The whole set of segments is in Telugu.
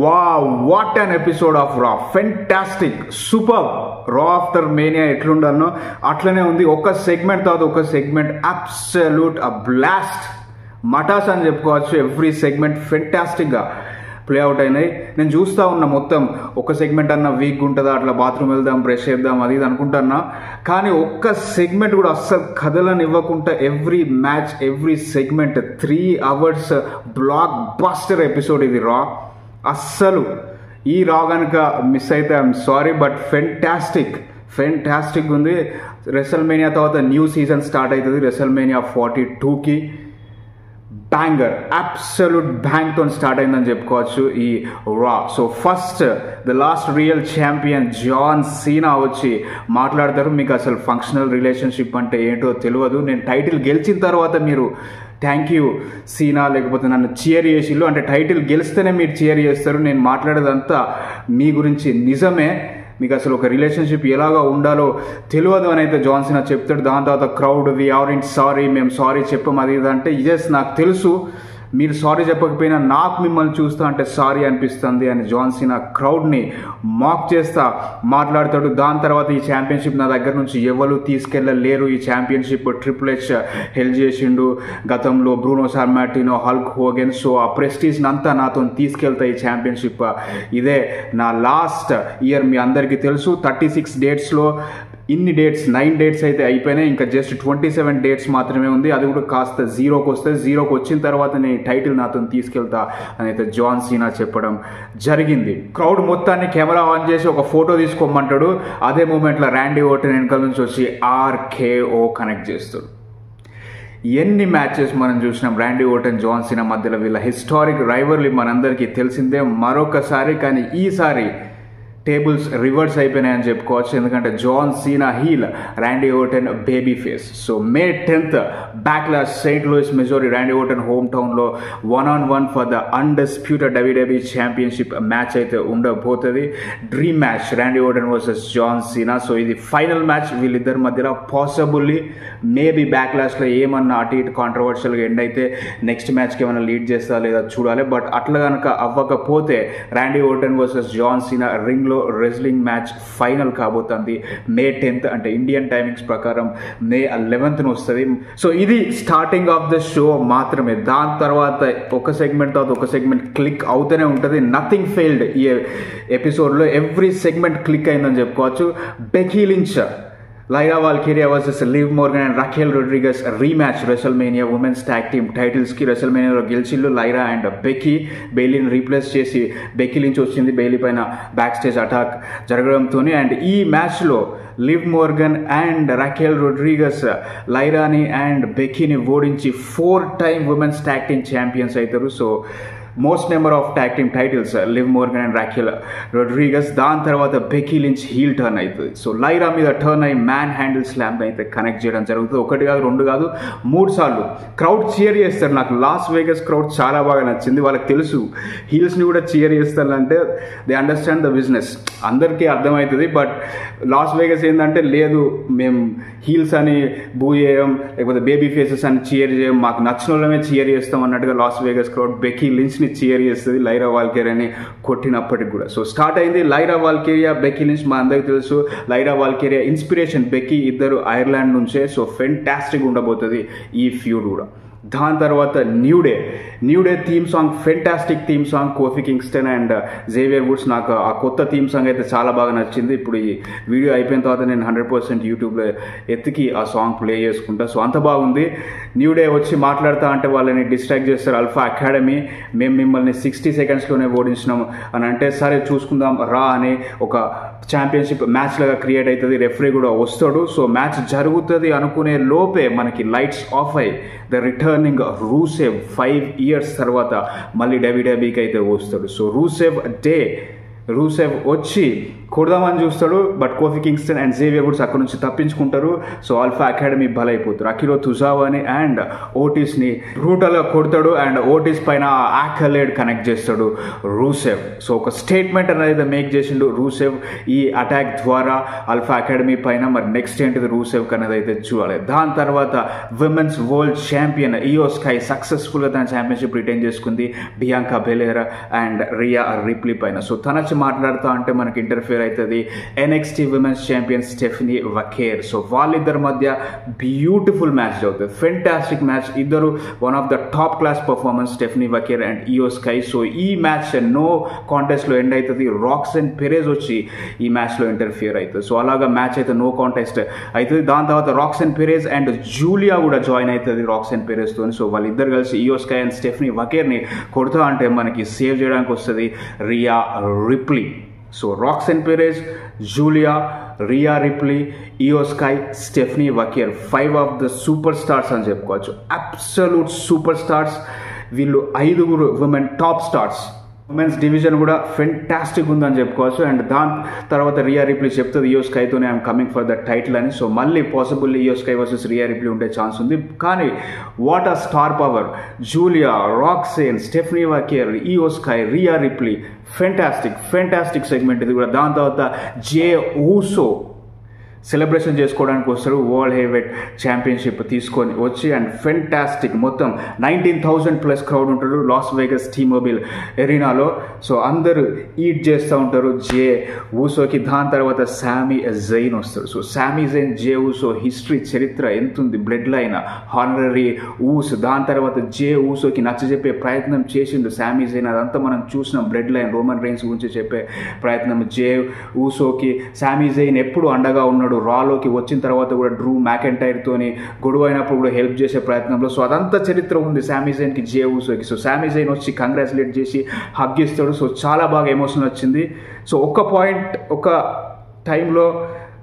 Wow, what an episode of రా. Fantastic, super. రా ఆఫ్టర్ మేనియా ఎట్లుండనో అట్లనే ఉంది. ఒక సెగ్మెంట్ తర్వాత ఒక సెగ్మెంట్ అబ్సల్యూట్ బ్లాస్ట్, మటాస్ అని చెప్పుకోవచ్చు. ఎవ్రీ సెగ్మెంట్ ఫెంటాస్టిక్గా ప్లే అవుట్ అయినాయి. నేను చూస్తూ ఉన్నా మొత్తం. ఒక సెగ్మెంట్ అన్న వీక్ ఉంటుందా, అట్లా బాత్రూమ్ వెళ్దాం, బ్రష్ చేద్దాం, అది ఇది అనుకుంటున్నా. కానీ ఒక్క సెగ్మెంట్ కూడా అస్సలు కథలను ఇవ్వకుండా every match, every segment 3 hours blockbuster episode ఇది రా. అస్సలు ఈ రా కనుక మిస్ అయితే ఐఎమ్ సారీ, బట్ ఫెంటాస్టిక్ ఉంది. రెసల్మేనియా తర్వాత న్యూ సీజన్ స్టార్ట్ అవుతుంది రెసల్మేనియా 42కి. బ్యాంగర్, అబ్సల్యూట్ బ్యాంగ్తో స్టార్ట్ అయిందని చెప్పుకోవచ్చు ఈ Raw. So first the last real champion John Cena వచ్చి మాట్లాడతారు. మీకు అసలు ఫంక్షనల్ రిలేషన్షిప్ అంటే ఏంటో తెలియదు. నేను టైటిల్ గెలిచిన తర్వాత మీరు థ్యాంక్ యూ సీనా, లేకపోతే నన్ను చీర్ చేసిళ్ళు అంటే టైటిల్ గెలిస్తేనే మీరు చీర్ చేస్తారు. నేను మాట్లాడేదంతా మీ గురించి నిజమే. మీకు అసలు ఒక రిలేషన్షిప్ ఎలాగా ఉండాలో తెలియదు అని అయితే జాన్ సీనా చెప్తాడు. దాని తర్వాత క్రౌడ్ వి ఆర్ంట్ సారీ, మేము సారీ చెప్పం, అది ఇది అంటే ఎస్ నాకు తెలుసు మీరు సారీ చెప్పకపోయినా నాకు మిమ్మల్ని చూస్తా అంటే సారీ అనిపిస్తుంది అని జాన్ సీనా క్రౌడ్ని మాక్ చేస్తా మాట్లాడతాడు. దాని తర్వాత ఈ ఛాంపియన్షిప్ నా దగ్గర నుంచి ఎవరు తీసుకెళ్ళలేరు, ఈ ఛాంపియన్షిప్ ట్రిపుల్ హెచ్ హెల్ప్ చేసిండు గతంలో, బ్రూనో సార్మాటినో, హల్క్ హోగెన్. సో ఆ ప్రెస్టీజ్ని అంతా నాతో తీసుకెళ్తా ఈ ఛాంపియన్షిప్. ఇదే నా లాస్ట్ ఇయర్. మీ అందరికీ తెలుసు 36 డేట్స్లో ఇన్ని డేట్స్ 9 డేట్స్ అయితే అయిపోయినాయి. ఇంకా జస్ట్ 27 డేట్స్ మాత్రమే ఉంది. అది కూడా కాస్త జీరోకి వస్తుంది. జీరోకి వచ్చిన తర్వాత నేను టైటిల్ నాతో తీసుకెళ్తా అని అయితే జాన్ సీనా చెప్పడం జరిగింది. క్రౌడ్ మొత్తాన్ని కెమెరా ఆన్ చేసి ఒక ఫోటో తీసుకోమంటాడు. అదే మూమెంట్లో ర్యాండీ ఓర్టన్ వెనకాల నుంచి వచ్చి RKO కనెక్ట్ చేస్తాడు. ఎన్ని మ్యాచెస్ మనం చూసినాం ర్యాండీ ఓర్టన్ జాన్ సీనా మధ్యలో. వీళ్ళ హిస్టారిక్ రైవల్రీ మనందరికీ తెలిసిందే. మరొకసారి కానీ ఈసారి టేబుల్స్ రివర్స్ అయిపోయినాయని చెప్పుకోవచ్చు. ఎందుకంటే John Cena heel, Randy Orton baby face. So May 10th Backlash Saint Louis Missouri, Randy Orton home టౌన్లో 1-on-1 for the undisputed WWE championship match అయితే ఉండబోతుంది. Dream match Randy Orton versus John Cena. So ఇది ఫైనల్ మ్యాచ్ వీళ్ళిద్దరి మధ్యలో. పాసిబుల్లీ మేబీ బ్యాక్లాష్లో ఏమన్నా అటు ఇటు కాంట్రవర్షియల్గా ఎండ్ అయితే నెక్స్ట్ మ్యాచ్కి ఏమైనా లీడ్ చేస్తా లేదా చూడాలి. బట్ అట్లా కనుక అవ్వకపోతే Randy Orton versus John Cena ring wrestling match final కాబోతుంది May 10th, అంటే ఇండియన్ టైమింగ్స్ ప్రకారం May 11th వస్తుంది. సో ఇది స్టార్టింగ్ ఆఫ్ ద షో మాత్రమే. దాని తర్వాత ఒక సెగ్మెంట్ తర్వాత ఒక సెగ్మెంట్ క్లిక్ అవుతూనే ఉంటుంది. నథింగ్ ఫెయిల్డ్ ఈ ఎపిసోడ్లో. ఎవ్రీ సెగ్మెంట్ క్లిక్ అయిందని చెప్పుకోవచ్చు. Becky Lynch, Lyra Valkyria versus Liv Morgan and Raquel Rodriguez rematch WrestleMania women's tag team టైటిల్స్కి. రెసల్మేనియాలో గెలిచిళ్ళు లైరా అండ్ బెకీ. బెయిలీని రీప్లేస్ చేసి బెకీ లించ్ వచ్చింది. బెయిలీ పైన బ్యాక్ స్టేజ్ అటాక్ జరగడంతో. అండ్ ఈ మ్యాచ్లో Liv Morgan and Raquel Rodriguez లైరాని అండ్ బెకీని ఓడించి 4-time women's tag team champions అవుతారు. So most number of tag team titles Liv Morgan and Raquel Rodriguez. దాని తర్వాత బెకీ లించ్ హీల్ టర్న్ అవుతుంది. సో లైరా మీద టర్న్ అయ్యి మ్యాన్ హ్యాండిల్ స్లామ్ అయితే కనెక్ట్ చేయడం జరుగుతుంది. 1 కాదు 2 కాదు 3 సార్లు క్రౌడ్ చీర్ చేస్తారు. నాకు లాస్ వేగస్ క్రౌడ్ చాలా బాగా నచ్చింది. వాళ్ళకి తెలుసు హీల్స్ని కూడా చీర్ చేస్తారంటే దే అండర్స్టాండ్ ద బిజినెస్. అందరికీ అర్థమవుతుంది. బట్ లాస్ వేగస్ ఏంటంటే లేదు మేము హీల్స్ అని బూ చేయం, లేకపోతే బేబీ ఫేసెస్ అని చీర్ చేయం, మాకు నచ్చిన వాళ్ళమే చీర్ చేస్తాం అన్నట్టుగా లాస్ వేగస్ క్రౌడ్ బెకీ లించ్ని చీర్ చేస్తుంది లైరా వాల్కేరియాని కొట్టినప్పటికి కూడా. సో స్టార్ట్ అయింది లైరా వాల్కేరియా బెకీ లించ్. మా అందరికీ తెలుసు లైరా వాల్కేరియా ఇన్స్పిరేషన్ బెకీ, ఇద్దరు ఐర్లాండ్ నుంచే. సో ఫెంటాస్టిక్ ఉండబోతుంది ఈ ఫ్యూడ్ కూడా. దాని తర్వాత New Day theme song, fantastic theme song. Kofi Kingston and Xavier Woods. నాకు ఆ కొత్త థీమ్ సాంగ్ అయితే చాలా బాగా నచ్చింది. ఇప్పుడు ఈ వీడియో అయిపోయిన తర్వాత నేను 100% యూట్యూబ్లో ఎత్తికి ఆ సాంగ్ ప్లే చేసుకుంటా. సో అంత బాగుంది. న్యూ డే వచ్చి మాట్లాడుతా అంటే వాళ్ళని డిస్ట్రాక్ట్ చేస్తారు. అల్ఫా అకాడమీ మేము మిమ్మల్ని 60 secondsలోనే ఓడించినాము అని అంటే సరే చూసుకుందాం రా అని ఒక ఛాంపియన్షిప్ మ్యాచ్ లాగా క్రియేట్ అవుతుంది. రెఫరీ కూడా వస్తాడు. సో మ్యాచ్ జరుగుతుంది అనుకునే లోపే మనకి లైట్స్ ఆఫ్ అయ్యి ద రిటర్నింగ్ రూసేవ్ 5 years తర్వాత మళ్ళీ WWEకి అయితే వస్తాడు. సో రూసేవ్ వచ్చి కొడదామని చూస్తాడు, but Kofi Kingston and Xavier Woods అక్కడ నుంచి తప్పించుకుంటారు. సో ఆల్ఫా అకాడమీ బలైపోతారు. అకిరో తుజావాని అండ్ ఓటిస్ని బ్రూటల్గా కొడతాడు అండ్ ఓటిస్ పైన యాకలేడ్ కనెక్ట్ చేస్తాడు రూసెవ్. సో ఒక స్టేట్మెంట్ అనేది మేక్ చేసిండు రూసెవ్ ఈ అటాక్ ద్వారా ఆల్ఫా అకాడమీ పైన. మరి నెక్స్ట్ ఏంటిది రూసెవ్ అనేది అయితే చూడాలి. దాని తర్వాత women's world champion Iyo Sky సక్సెస్ఫుల్గా తన ఛాంపియన్షిప్ రిటైన్ చేసుకుంది Bianca Belair and Rhea Ripley పైన. సో తనచి మాట్లాడుతూ అంటే మనకి ఇంటర్ఫియర్ అవుతుంది NXT women's champion Stephanie Vaquer. So వాళ్ళిద్దరి మధ్య బ్యూటిఫుల్ మ్యాచ్ అవుతుంది, ఫెంటాస్టిక్ మ్యాచ్. ఇద్దరు one of the top class performance Stephanie Vaquer and Iyo Sky. So ఈ మ్యాచ్ నో కాంటెస్ట్లో ఎండ్ అవుతుంది. రాక్సన్ పెరేజ్ వచ్చి ఈ మ్యాచ్లో ఇంటర్ఫియర్ అవుతుంది. సో అలాగా మ్యాచ్ అయితే నో కాంటెస్ట్ అవుతుంది. దాని తర్వాత రాక్సన్ పెరేజ్ అండ్ జూలియా కూడా జాయిన్ అవుతుంది రాక్సన్ పెరేజ్తో. సో వాళ్ళిద్దరు కలిసి ఇయో స్కై అండ్ స్టెఫనీ వకేర్ని కొడతా అంటే మనకి సేవ్ చేయడానికి వస్తుంది Rhea Ripley. So Roxanne Perez, Giulia, Rhea Ripley, Iyo Sky, Stephanie Vaquer 5 of the superstars అని చెప్పుకోవచ్చు. అబ్సల్యూట్ సూపర్ స్టార్స్ వీళ్ళు. 5 women top stars. Women's division కూడా ఫెంటాస్టిక్ ఉందని చెప్పుకోవచ్చు. అండ్ దాని తర్వాత రియా రిప్లీ చెప్తుంది ఇయో స్కైతోనే I'm coming for the title అని. సో మళ్ళీ possibly Iyo Sky versus Rhea Ripley ఉండే ఛాన్స్ ఉంది. కానీ what a star power! Giulia, Roxanne, Stephanie వకేర్, ఇయో స్కై, రియా రిప్లీ, ఫెంటాస్టిక్ సెగ్మెంట్ ఇది కూడా. దాని తర్వాత జే ఊసో సెలబ్రేషన్ చేసుకోవడానికి వస్తారు వరల్డ్ హెవీవెయిట్ ఛాంపియన్షిప్ తీసుకొని వచ్చి. అండ్ ఫెంటాస్టిక్ మొత్తం 19,000+ క్రౌడ్ ఉంటారు లాస్ వేగస్ టీ-మొబైల్ ఎరీనాలో. సో అందరూ ఈట్ చేస్తూ ఉంటారు జే ఊసోకి. దాని తర్వాత శామీ జైన్ వస్తారు. సో శామీ జైన్, జే ఊసో హిస్టరీ చరిత్ర ఎంతుంది, బ్లడ్ లైన్, హానరరీ ఊస్. దాని తర్వాత జే ఊసోకి నచ్చజెప్పే ప్రయత్నం చేసిండు శామీ జైన్. అదంతా మనం చూసినాం, బ్లడ్ లైన్ రోమన్ రైన్స్ గురించి చెప్పే ప్రయత్నం జే ఊసోకి. శామీ జైన్ ఎప్పుడు అండగా ఉన్నాడు రాలోకి వచ్చిన తర్వాత కూడా డ్రూ మ్యాకెంటైర్తోని గొడవ అయినప్పుడు కూడా హెల్ప్ చేసే ప్రయత్నంలో. సో అదంతా చరిత్ర ఉంది శామీ జైన్కి, జే ఊసోకి. సో శామీ జైన్ వచ్చి కంగ్రాచులేట్ చేసి హగ్ ఇస్తాడు. సో చాలా బాగా ఎమోషన్ వచ్చింది. సో ఒక టైంలో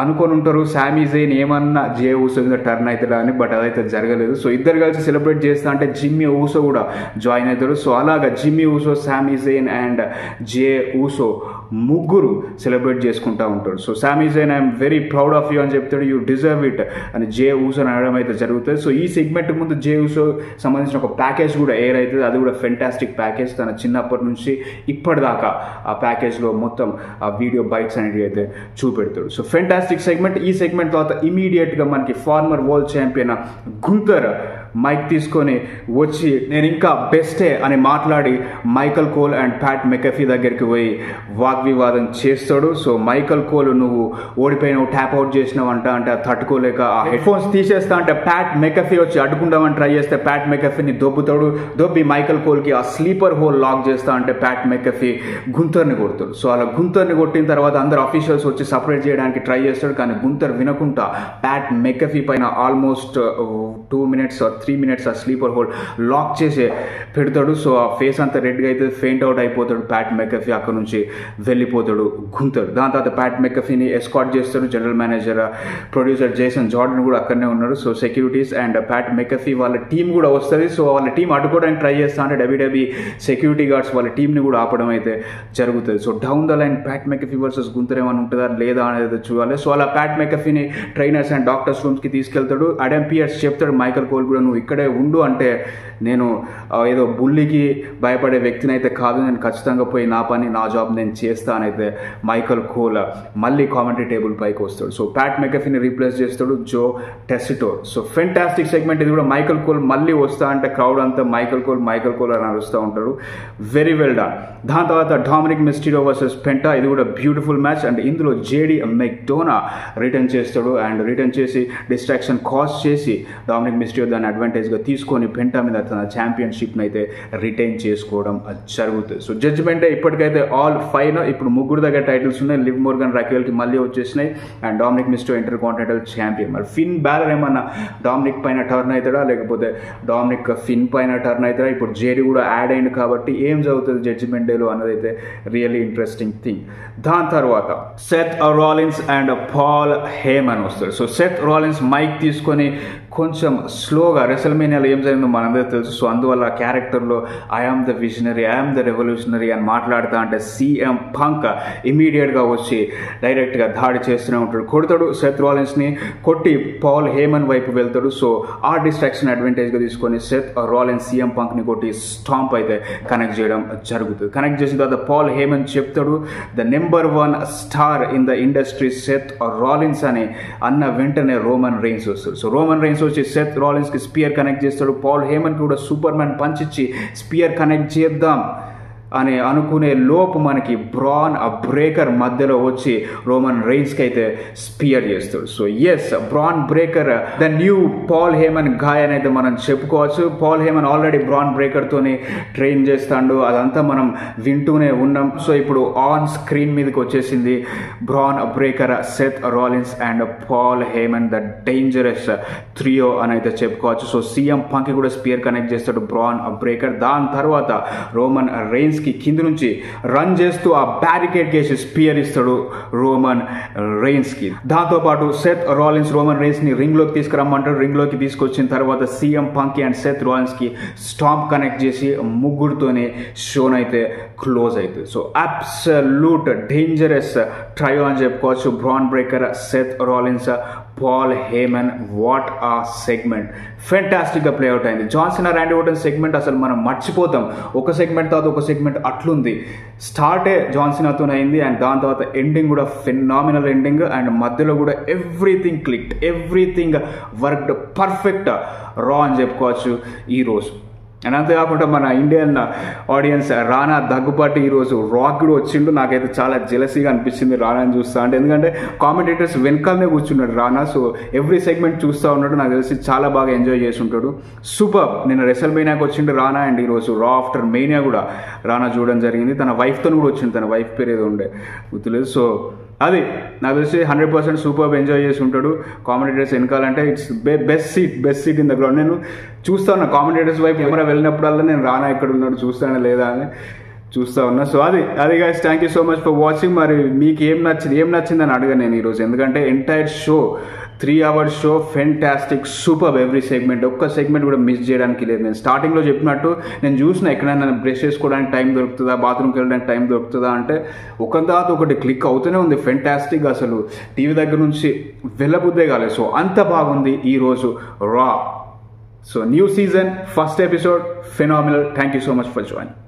అనుకొని ఉంటారు శామీ జైన్ ఏమన్నా జే ఊసో మీద టర్న్ అవుతాడా అని, బట్ అదైతే జరగలేదు. సో ఇద్దరు కలిసి సెలబ్రేట్ చేస్తా అంటే జిమ్మీ ఊసో కూడా జాయిన్ అవుతారు. సో అలాగా Jimmy Uso, Sami Zayn and Jey Uso ముగ్గురు సెలబ్రేట్ చేసుకుంటూ ఉంటారు. So Sami Zayn I'm very proud of you అని చెప్తాడు, యూ డిజర్వ్ ఇట్ అని జే ఊసో అనడం అయితే జరుగుతుంది. సో ఈ సెగ్మెంట్ ముందు జే ఊసో సంబంధించిన ఒక ప్యాకేజ్ కూడా ఎయిర్ అవుతుంది. అది కూడా ఫెంటాస్టిక్ ప్యాకేజ్. తన చిన్నప్పటి నుంచి ఇప్పటిదాకా ఆ ప్యాకేజ్లో మొత్తం ఆ వీడియో బైట్స్ అనేవి అయితే చూపెడతాడు. So fantastic segment. ఈ సెగ్మెంట్ తర్వాత ఇమీడియట్గా మనకి former world champion Gunther mike తీసుకొని వచ్చి నేను ఇంకా బెస్టే అని మాట్లాడి Michael Cole and Pat McAfee దగ్గరికి పోయి వాగ్వివాదం చేస్తాడు. సో మైకల్ కోల్ నువ్వు ఓడిపోయినావు, ట్యాప్ అవుట్ చేసినావు అంటే తట్టుకోలేక ఆ హెడ్ ఫోన్స్ తీసేస్తా అంటే ప్యాట్ మెకఫీ వచ్చి అడ్డుకుందామని ట్రై చేస్తే ప్యాట్ మెకఫీని దొబ్బి మైకల్ కోల్కి ఆ స్లీపర్ హోల్ లాక్ చేస్తా అంటే ప్యాట్ మెకఫీ గుంతర్ని కొడతాడు. సో అలా గుంతర్ని కొట్టిన తర్వాత అందరు అఫీషియల్స్ వచ్చి సపరేట్ చేయడానికి ట్రై చేస్తాడు. కానీ గుంతర్ వినకుండా ప్యాట్ మెకఫీ పైన ఆల్మోస్ట్ 2 minutes or 3 minutes ఆ స్లీపర్ హోల్ లాక్ చేసి పెడతాడు. సో ఆ ఫేస్ అంతా రెడ్గా అయితే ఫెయింట్ అవుట్ అయిపోతాడు ప్యాట్ మెకఫీ. అక్కడ నుంచి వెళ్ళిపోతాడు గుంతర్. దాని తర్వాత ప్యాట్ మెకఫీని ఎస్కాట్ చేస్తాడు general manager producer Jason Jordan కూడా అక్కడనే ఉన్నారు. So securities and Pat McAfee వాళ్ళ టీం కూడా వస్తుంది. సో వాళ్ళ టీం అడ్డుకోవడానికి ట్రై చేస్తా అంటే డబ్ల్యూడబ్ల్యూఈ సెక్యూరిటీ గార్డ్స్ వాళ్ళ టీంని కూడా ఆపడం అయితే జరుగుతుంది. So down the line Pat McAfee versus Gunther ఏమైనా ఉంటుందా లేదా అనేది చూడాలి. సో అలా ప్యాట్ మెకఫీని ట్రైనర్స్ అండ్ డాక్టర్స్ రూమ్స్కి తీసుకెళ్తాడు. అడమ్ పియర్స్ చెప్తాడు మైకల్ కోల్ కూడా నువ్వు ఇక్కడే ఉండు అంటే నేను ఏదో బుల్లికి భయపడే వ్యక్తిని అయితే కాదు, నేను ఖచ్చితంగా పోయి నా పని నా జాబ్ నేను చేస్తానైతే మైకల్ కోల్ మళ్ళీ కామెంటరీ టేబుల్ పైకి వస్తాడు. సో ప్యాట్ మెకఫీని రీప్లేస్ చేస్తాడు జో టెసిటోర్. సో ఫెంటాస్టిక్ సెగ్మెంట్ ఇది కూడా. మైకల్ కోల్ మళ్ళీ వస్తా అంటే క్రౌడ్ అంతా మైకల్ కోల్ అని అరుస్తూ ఉంటాడు. Very well done. దాని తర్వాత డామినిక్ మిస్టీరియో వర్సెస్ పెంటా. ఇది కూడా బ్యూటిఫుల్ మ్యాచ్. అండ్ ఇందులో జేడీ మెక్డోనా రిటర్న్ చేస్తాడు. అండ్ రిటర్న్ చేసి డిస్ట్రాక్షన్ కాజ్ చేసి డామినిక్ మిస్టీరియో దాన్ని అడ్వాంటేజ్గా తీసుకొని పెంటా మీద తన ఛాంపియన్షిప్ని అయితే రిటైన్ చేసుకోవడం జరుగుతుంది. సో జడ్జిమెంట్ ఇప్పటికైతే ఆల్ 5 ఇప్పుడు 3 దగ్గర టైటిల్స్ ఉన్నాయి. లివ్ మోర్గన్ రాకెల్కి మళ్ళీ వచ్చేసినాయి. And Dominik Mysterio Intercontinental champion. మరి ఫిన్ బ్యాలర్ ఏమన్నా డామినిక్ పైన టర్న్ అవుతాడా లేకపోతే డామినిక్ ఫిన్ పైన టర్న్ అవుతాడా? ఇప్పుడు జేడీ కూడా యాడ్ అయింది కాబట్టి ఏం జరుగుతుంది జడ్జిమెంట్ డేలో అన్నది అయితే రియల్లీ ఇంట్రెస్టింగ్ థింగ్. దాని తర్వాత Seth Rollins and Paul Heyman వస్తారు. సో సెత్ రాలిన్స్ మైక్ తీసుకొని కొంచెం స్లోగా రెసల్మేనియాలో ఏం జరిగిందో మనందరూ తెలుసు. సో అందువల్ల క్యారెక్టర్లో I am the visionary, I am the revolutionary అని మాట్లాడుతా అంటే సీఎం పంక్ ఇమీడియట్గా వచ్చి డైరెక్ట్గా దాడి చేస్తూనే ఉంటాడు. కొడతాడు సెత్ రాలిన్స్ని, కొట్టి పాల్ హేమన్ వైపు వెళ్తాడు. సో ఆ డిస్ట్రాక్షన్ అడ్వాంటేజ్గా తీసుకొని సెత్ రాలిన్స్ సీఎం పంక్ని కొట్టి స్టాంప్ అయితే కనెక్ట్ చేయడం జరుగుతుంది. కనెక్ట్ చేసిన తర్వాత పాల్ హేమన్ చెప్తాడు the number 1 star in the industry Seth Rollins అని అన్న వెంటనే రోమన్ రెయిన్స్ వస్తాడు. సో రోమన్ రెయిన్స్ వచ్చి సెత్ రాలిన్స్కి స్పియర్ కనెక్ట్ చేస్తాడు. పాల్ హేమన్కి కూడా సూపర్ మ్యాన్ పంచ్ ఇచ్చి స్పియర్ కనెక్ట్ చేద్దాం అని అనుకునే లోపు మనకి బ్రాన్ బ్రేకర్ మధ్యలో వచ్చి రోమన్ రెయిన్స్కి అయితే స్పియర్ చేస్తాడు. So yes, Bron Breakker the new Paul Heyman guy అని అయితే మనం చెప్పుకోవచ్చు. పాల్ హేమన్ ఆల్రెడీ బ్రాన్ బ్రేకర్తోని ట్రైన్ చేస్తాడు, అదంతా మనం వింటూనే ఉన్నాం. సో ఇప్పుడు ఆన్ స్క్రీన్ మీదకి వచ్చేసింది Bron Breakker, Seth Rollins and Paul Heyman, the dangerous trio అని అయితే చెప్పుకోవచ్చు. సో సీఎం పంక్కి కూడా స్పియర్ కనెక్ట్ చేస్తాడు బ్రాన్ బ్రేకర్. దాని తర్వాత రోమన్ రెయిన్స్ కింద నుంచి రన్ చేస్తూ ఆ బ్యారికేడ్ కేసి స్పియర్ ఇస్తాడు రోమన్ రెయిన్స్ కి. దాంతో పాటు సెత్ రాలిన్స్ రోమన్ రెయిన్స్ ని రింగ్ లోకి తీసుకురమ్మంటాడు. రింగ్ లోకి తీసుకొచ్చిన తర్వాత CM Punk and Seth Rollins కి స్టాంప్ కనెక్ట్ చేసి ముగ్గురుతోనే షోన్ అయితే క్లోజ్ అవుతుంది. సో అబ్సల్యూట్ డేంజరస్ ట్రయో అని చెప్పుకోవచ్చు. Bron Breakker, Seth Rollins, Paul Heyman, what a segment, ఫెంటాస్టిక్గా ప్లే అవుట్ అయింది. John Cena Randy Orton segment అసలు మనం మర్చిపోతాం. ఒక సెగ్మెంట్ తర్వాత ఒక సెగ్మెంట్ అట్లుంది. స్టార్టే జాన్ సినాతో అయింది అండ్ దాని తర్వాత ఎండింగ్ కూడా ఫెనామినల్ ఎండింగ్ అండ్ మధ్యలో కూడా everything clicked, everything worked perfect రా అని చెప్పుకోవచ్చు ఈరోజు. అండ్ అంతేకాకుండా మన ఇండియన్ ఆడియన్స్ రానా దగ్గుపాటి ఈరోజు రాక్ కూడా వచ్చిండు. నాకైతే చాలా జెలసీగా అనిపించింది రానాని చూస్తా అంటే, ఎందుకంటే కామెంటేటర్స్ వెనకాలనే కూర్చున్నాడు రానా. సో ఎవ్రీ సెగ్మెంట్ చూస్తూ ఉన్నాడు. నాకు తెలిసి చాలా బాగా ఎంజాయ్ చేసి ఉంటాడు. సూపర్. నిన్న రెసల్మేనియాకి వచ్చిండు రానా అండ్ ఈరోజు రా ఆఫ్టర్ మేనియా కూడా రానా చూడడం జరిగింది. తన వైఫ్తో కూడా వచ్చిండు, తన వైఫ్ పేరు ఏదో ఉండే గుర్తులేదు. సో అది నాకు తెలిసి 100% సూపర్ ఎంజాయ్ చేసి ఉంటాడు. కామెంటేటర్స్ వెనకాలంటే it's best seat in the ground. నేను చూస్తా ఉన్నా కామెంటేటర్స్ వైపు కెమెరా వెళ్ళినప్పుడల్లా నేను రానా ఎక్కడ ఉన్నాడు చూస్తానా లేదా అని చూస్తూ ఉన్నా. సో అది guys, thank you so much for watching. మరి మీకు ఏం నచ్చిందని అడగా నేను ఈరోజు, ఎందుకంటే entire show 3 hours show fantastic, super. Every segment, ఒక్క సెగ్మెంట్ కూడా మిస్ చేయడానికి లేదు. నేను స్టార్టింగ్లో చెప్పినట్టు నేను చూసిన ఎక్కడైనా బ్రష్ చేసుకోవడానికి టైం దొరుకుతుందా, బాత్రూమ్కి వెళ్ళడానికి టైం దొరుకుతుందా అంటే ఒక తర్వాత ఒకటి క్లిక్ అవుతూనే ఉంది. ఫెంటాస్టిక్, అసలు టీవీ దగ్గర నుంచి వెళ్ళబుద్దే కాలేదు. సో అంత బాగుంది ఈరోజు రా. So new season first episode phenomenal. Thank you so much for joining.